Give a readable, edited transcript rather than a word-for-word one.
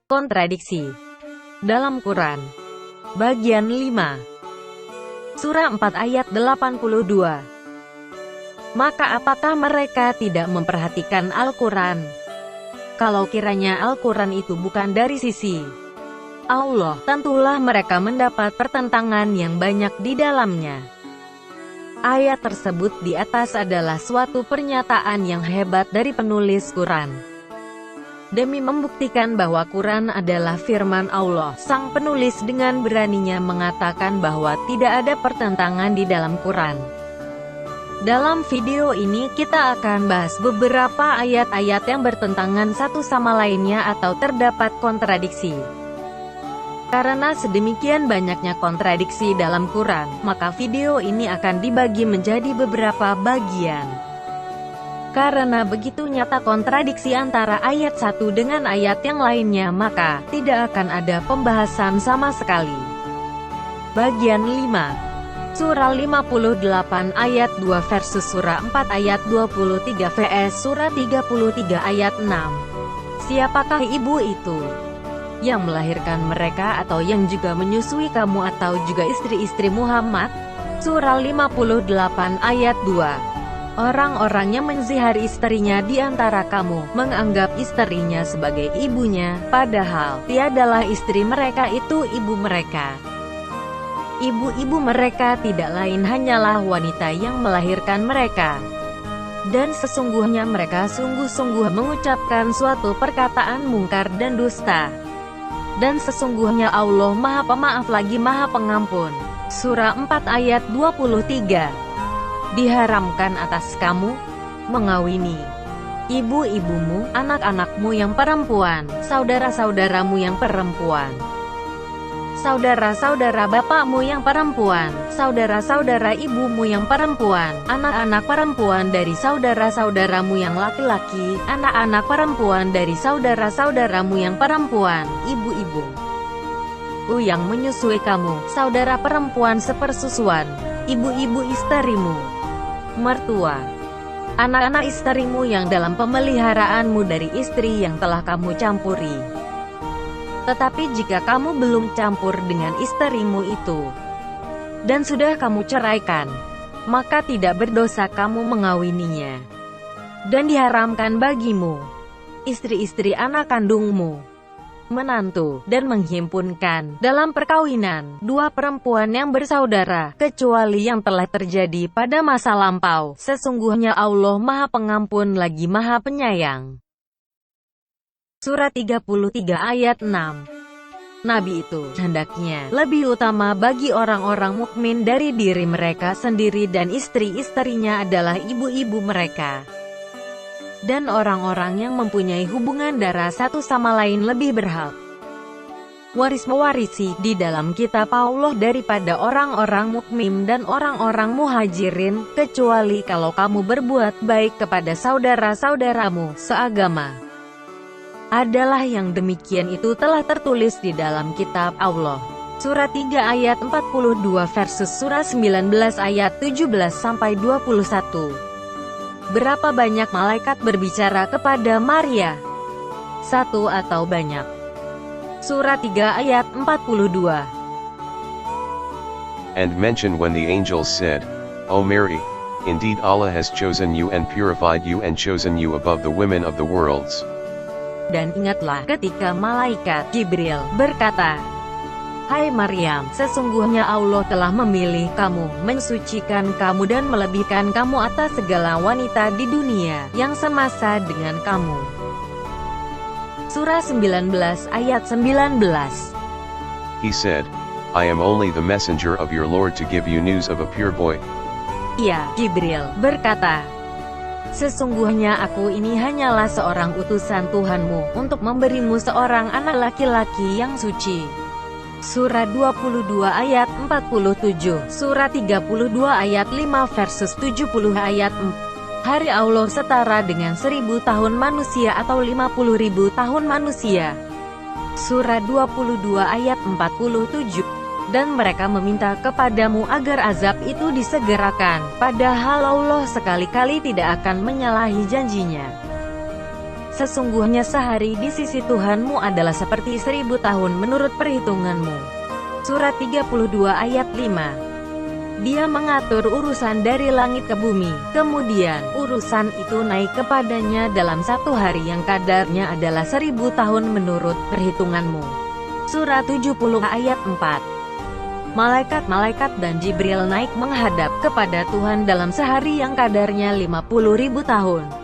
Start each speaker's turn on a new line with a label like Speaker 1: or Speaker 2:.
Speaker 1: Kontradiksi dalam Quran. Bagian 5. Surah 4 ayat 82. Maka apakah mereka tidak memperhatikan Al-Quran? Kalau kiranya Al-Quran itu bukan dari sisi Allah, tentulah mereka mendapat pertentangan yang banyak di dalamnya. Ayat tersebut di atas adalah suatu pernyataan yang hebat dari penulis Quran. Demi membuktikan bahwa Quran adalah firman Allah, sang penulis dengan beraninya mengatakan bahwa tidak ada pertentangan di dalam Quran. Dalam video ini kita akan bahas beberapa ayat-ayat yang bertentangan satu sama lainnya atau terdapat kontradiksi. Karena sedemikian banyaknya kontradiksi dalam Quran, maka video ini akan dibagi menjadi beberapa bagian. Karena begitu nyata kontradiksi antara ayat satu dengan ayat yang lainnya, maka tidak akan ada pembahasan sama sekali. Bagian 5. Surah 58 ayat 2 versus Surah 4 ayat 23 vs Surah 33 ayat 6. Siapakah ibu itu yang melahirkan mereka atau yang juga menyusui kamu atau juga istri-istri Muhammad? Surah 58 ayat 2. Orang-orang yang menzihari istrinya di antara kamu, menganggap istrinya sebagai ibunya, padahal tiadalah istri mereka itu ibu mereka. Ibu-ibu mereka tidak lain hanyalah wanita yang melahirkan mereka. Dan sesungguhnya mereka sungguh-sungguh mengucapkan suatu perkataan mungkar dan dusta. Dan sesungguhnya Allah Maha Pemaaf lagi Maha Pengampun. Surah 4 ayat 23. Diharamkan atas kamu mengawini ibu-ibumu, anak-anakmu yang perempuan, saudara-saudaramu yang perempuan, saudara-saudara bapakmu yang perempuan, saudara-saudara ibumu yang perempuan, anak-anak perempuan dari saudara-saudaramu yang laki-laki, anak-anak perempuan dari saudara-saudaramu yang perempuan, ibu-ibu yang menyusui kamu, saudara perempuan sepersusuan, ibu-ibu istrimu, mertua, anak-anak istrimu yang dalam pemeliharaanmu dari istri yang telah kamu campuri. Tetapi jika kamu belum campur dengan istrimu itu, dan sudah kamu ceraikan, maka tidak berdosa kamu mengawininya. Dan diharamkan bagimu istri-istri anak kandungmu, menantu, dan menghimpunkan dalam perkawinan dua perempuan yang bersaudara, kecuali yang telah terjadi pada masa lampau. Sesungguhnya Allah Maha Pengampun lagi Maha Penyayang. Surah 33 ayat 6. Nabi itu hendaknya lebih utama bagi orang-orang mukmin dari diri mereka sendiri, dan istri-istrinya adalah ibu-ibu mereka. Dan orang-orang yang mempunyai hubungan darah satu sama lain lebih berhak mewarisi di dalam kitab Allah daripada orang-orang mukmin dan orang-orang muhajirin, kecuali kalau kamu berbuat baik kepada saudara-saudaramu seagama. Adalah yang demikian itu telah tertulis di dalam kitab Allah. Surah 3 ayat 42 versus Surah 19 ayat 17-21. Berapa banyak malaikat berbicara kepada Maria? Satu atau banyak? Surah 3 ayat 42.
Speaker 2: And mention when the angels said, O Mary, indeed Allah has chosen you and purified you and chosen you above the women of the worlds.
Speaker 1: Dan ingatlah ketika malaikat Jibril berkata, Hai Maryam, sesungguhnya Allah telah memilih kamu, mensucikan kamu dan melebihkan kamu atas segala wanita di dunia yang semasa dengan kamu. Surah 19 ayat 19.
Speaker 2: He said, I am only the messenger of your Lord to give you news of a pure boy.
Speaker 1: Ia, Jibril, berkata, Sesungguhnya aku ini hanyalah seorang utusan Tuhanmu, untuk memberimu seorang anak laki-laki yang suci. Surah 22 ayat 47, Surah 32 ayat 5 versus 70 ayat 4. Hari Allah setara dengan 1000 tahun manusia atau 50.000 tahun manusia. Surah 22 ayat 47. Dan mereka meminta kepadamu agar azab itu disegerakan, padahal Allah sekali-kali tidak akan menyalahi janjinya. Sesungguhnya sehari di sisi Tuhanmu adalah seperti 1000 tahun menurut perhitunganmu. Surat 32 ayat 5. Dia mengatur urusan dari langit ke bumi, kemudian urusan itu naik kepadanya dalam satu hari yang kadarnya adalah 1000 tahun menurut perhitunganmu. Surat 70 ayat 4. Malaikat-malaikat dan Jibril naik menghadap kepada Tuhan dalam sehari yang kadarnya 50.000 tahun.